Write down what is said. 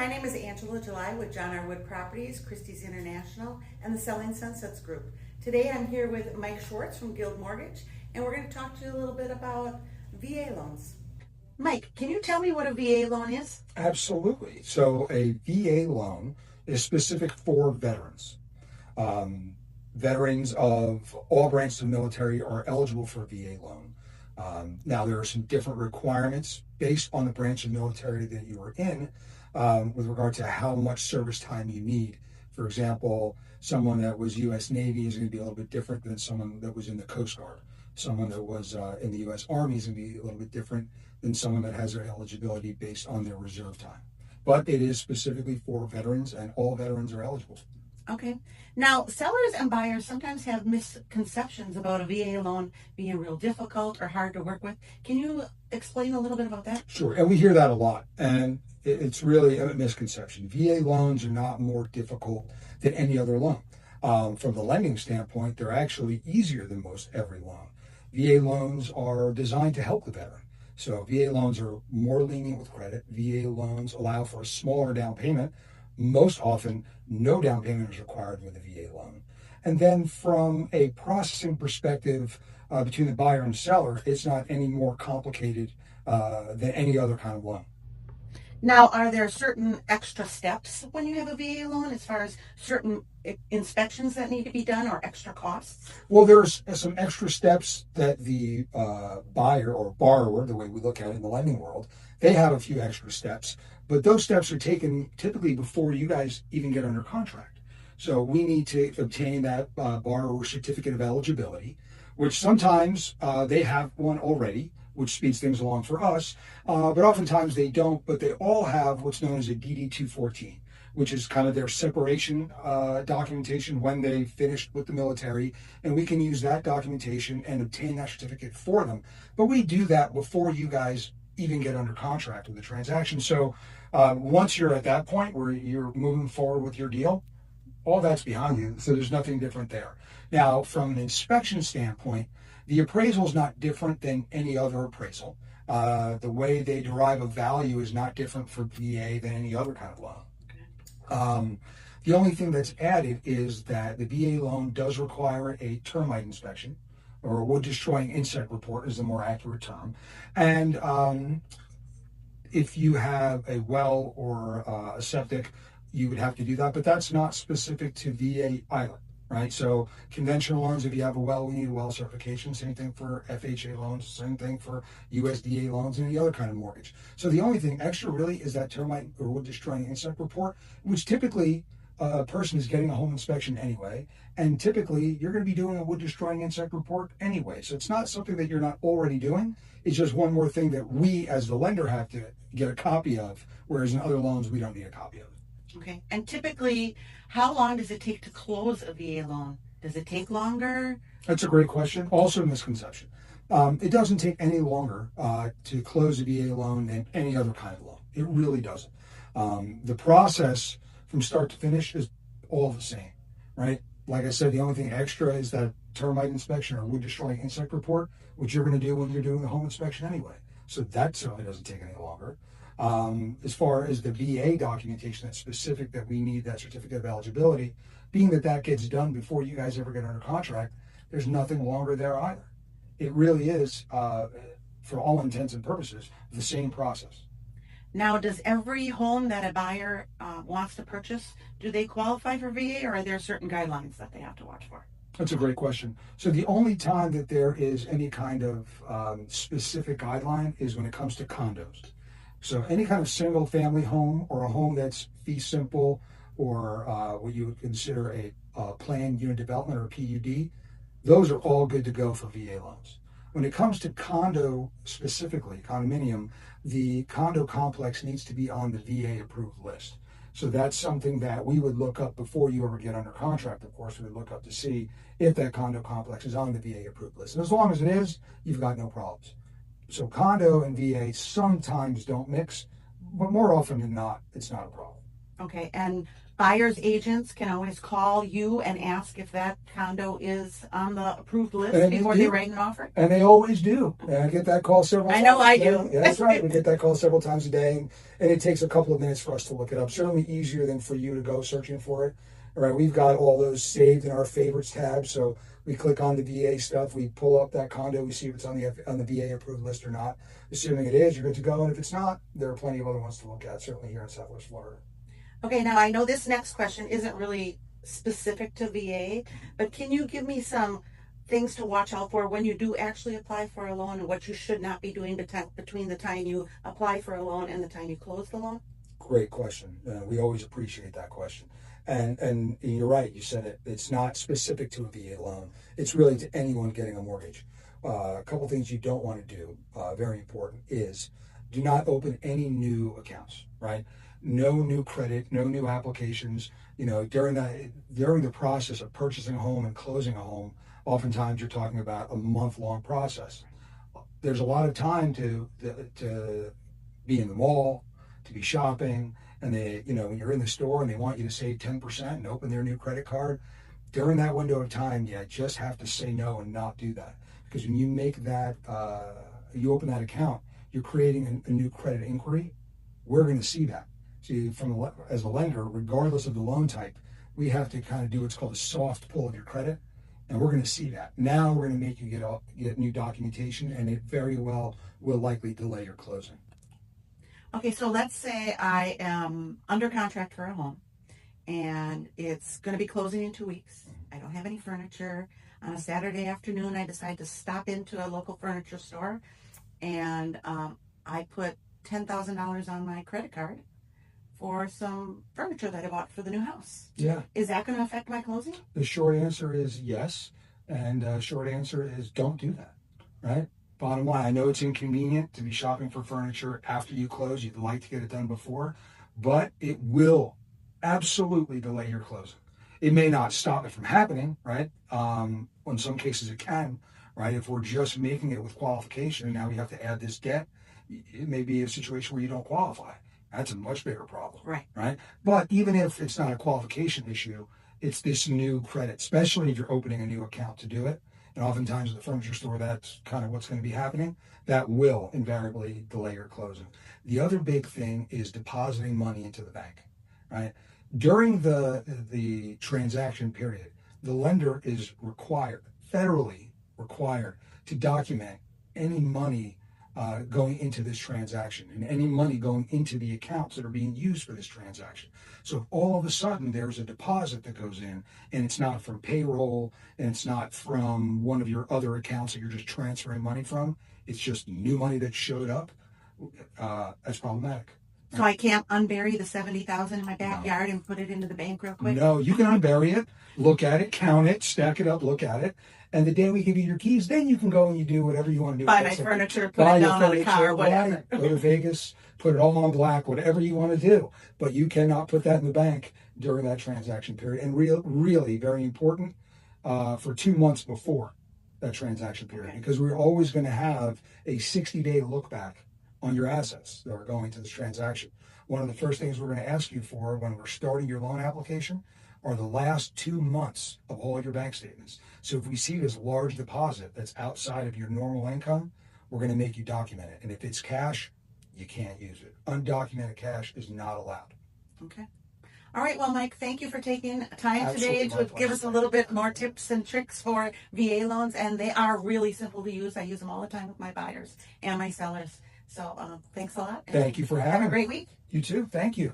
my name is Angela July with John R. Wood Properties, Christie's International, and the Selling Sunsets Group. Today I'm here with Mike Schwartz from Guild Mortgage, and we're going to talk to you a little bit about VA loans. Mike, can you tell me what a VA loan is? Absolutely. So a VA loan is specific for veterans. Veterans of all branches of the military are eligible for a VA loan. Now, there are some different requirements based on the branch of military that you are in with regard to how much service time you need. For example, someone that was U.S. Navy is going to be a little bit different than someone that was in the Coast Guard. Someone that was in the U.S. Army is going to be a little bit different than someone that has their eligibility based on their reserve time. But it is specifically for veterans, and all veterans are eligible. Okay. Now, sellers and buyers sometimes have misconceptions about a VA loan being real difficult or hard to work with. Can you explain a little bit about that? Sure, and we hear that a lot, and it's really a misconception. VA loans are not more difficult than any other loan. From the lending standpoint, they're actually easier than most every loan. VA loans are designed to help the veteran. So VA loans are more lenient with credit. VA loans allow for a smaller down payment. Most often, no down payment is required with a VA loan. And then from a processing perspective, between the buyer and seller, it's not any more complicated than any other kind of loan. Now, are there certain extra steps when you have a VA loan as far as certain inspections that need to be done or extra costs? Well, there's some extra steps that the buyer or borrower, the way we look at it in the lending world, they have a few extra steps, but those steps are taken typically before you guys even get under contract. So we need to obtain that borrower certificate of eligibility, which sometimes they have one already, which speeds things along for us, but oftentimes they don't, but they all have what's known as a DD-214, which is kind of their separation documentation when they finished with the military, and we can use that documentation and obtain that certificate for them. But we do that before you guys even get under contract with the transaction. So once you're at that point where you're moving forward with your deal, all that's behind you, so there's nothing different there. Now, from an inspection standpoint, the appraisal is not different than any other appraisal. The way they derive a value is not different for VA than any other kind of loan. The only thing that's added is that the VA loan does require a termite inspection, or a wood destroying insect report is the more accurate term. And if you have a well or a septic, you would have to do that, but that's not specific to VA either. Right, so conventional loans, if you have a well, we need a well certification. Same thing for FHA loans, same thing for USDA loans, and any other kind of mortgage. So the only thing extra really is that termite or wood destroying insect report, which typically a person is getting a home inspection anyway, and typically you're going to be doing a wood destroying insect report anyway. So it's not something that you're not already doing. It's just one more thing that we as the lender have to get a copy of, whereas in other loans we don't need a copy of it. Okay. And typically, how long does it take to close a VA loan? Does it take longer? That's a great question. Also a misconception. It doesn't take any longer to close a VA loan than any other kind of loan. It really doesn't. The process from start to finish is all the same, right? Like I said, the only thing extra is that termite inspection or wood destroying insect report, which you're going to do when you're doing the home inspection anyway. So that certainly doesn't take any longer. As far as the VA documentation that's specific that we need that certificate of eligibility, being that that gets done before you guys ever get under contract, there's nothing longer there either. It really is, for all intents and purposes, the same process. Now, does every home that a buyer wants to purchase, do they qualify for VA, or are there certain guidelines that they have to watch for? That's a great question. So the only time that there is any kind of specific guideline is when it comes to condos. So any kind of single family home or a home that's fee simple or what you would consider a planned unit development or a PUD, those are all good to go for VA loans. When it comes to condo specifically, condominium, the condo complex needs to be on the VA approved list. So that's something that we would look up before you ever get under contract. Of course, we would look up to see if that condo complex is on the VA approved list. And as long as it is, you've got no problems. So condo and VA sometimes don't mix, but more often than not, it's not a problem. Okay, and buyer's agents can always call you and ask if that condo is on the approved list And they before they do. write an offer? And they always do. And I get that call several I times. know I a day. do. Yeah, that's right. We get that call several times a day, and it takes a couple of minutes for us to look it up. Certainly easier than for you to go searching for it. All right, we've got all those saved in our favorites tab. So we click on the VA stuff, we pull up that condo, we see if it's on the VA approved list or not. Assuming it is, you're good to go. And if it's not, there are plenty of other ones to look at. Certainly here in Southwest Florida. Okay, now I know this next question isn't really specific to VA, but can you give me some things to watch out for when you do actually apply for a loan and what you should not be doing between the time you apply for a loan and the time you close the loan? Great question. We always appreciate that question. And you're right. You said it. It's not specific to a VA loan. It's really to anyone getting a mortgage. A couple things you don't want to do, very important, is do not open any new accounts. Right? No new credit, no new applications. During the process of purchasing a home and closing a home, oftentimes you're talking about a month-long process. There's a lot of time to be in the mall, to be shopping, and when you're in the store and they want you to save 10% and open their new credit card, during that window of time, you just have to say no and not do that. Because when you make that, you open that account, you're creating a new credit inquiry. We're going to see that. See, as a lender, regardless of the loan type, we have to kind of do what's called a soft pull of your credit, and we're going to see that. Now we're going to make you get new documentation, and it very well will likely delay your closing. Okay, so let's say I am under contract for a home and it's going to be closing in 2 weeks. I don't have any furniture. On a Saturday afternoon, I decide to stop into a local furniture store and I put $10,000 on my credit card for some furniture that I bought for the new house. Yeah. Is that going to affect my closing? The short answer is yes, and short answer is don't do that, right? Bottom line, I know it's inconvenient to be shopping for furniture after you close. You'd like to get it done before, but it will absolutely delay your closing. It may not stop it from happening, right? In some cases it can, right? If we're just making it with qualification and now we have to add this debt, it may be a situation where you don't qualify. That's a much bigger problem, right? But even if it's not a qualification issue, it's this new credit, especially if you're opening a new account to do it. And oftentimes at the furniture store, that's kind of what's going to be happening. That will invariably delay your closing. The other big thing is depositing money into the bank, right? During the transaction period, the lender is federally required, to document any money going into this transaction and any money going into the accounts that are being used for this transaction. So if all of a sudden there's a deposit that goes in and it's not from payroll and it's not from one of your other accounts that you're just transferring money from, it's just new money that showed up, that's problematic. So I can't unbury the $70,000 in my backyard and put it into the bank real quick? No, you can unbury it, look at it, count it, stack it up, look at it. And the day we give you your keys, then you can go and you do whatever you want to do. Buy my furniture, put it down on the car, whatever. Go to Vegas, put it all on black, whatever you want to do. But you cannot put that in the bank during that transaction period. And really very important for 2 months before that transaction period. Because we're always going to have a 60-day look back on your assets that are going to this transaction. One of the first things we're going to ask you for when we're starting your loan application are the last 2 months of all your bank statements. So if we see this large deposit that's outside of your normal income, we're going to make you document it. And if it's cash, you can't use it. Undocumented cash is not allowed. Okay. All right. Well, Mike, thank you for taking time today to give us a little bit more tips and tricks for VA loans. And they are really simple to use. I use them all the time with my buyers and my sellers. So thanks a lot. Thank you for having me. Have a great week. You too. Thank you.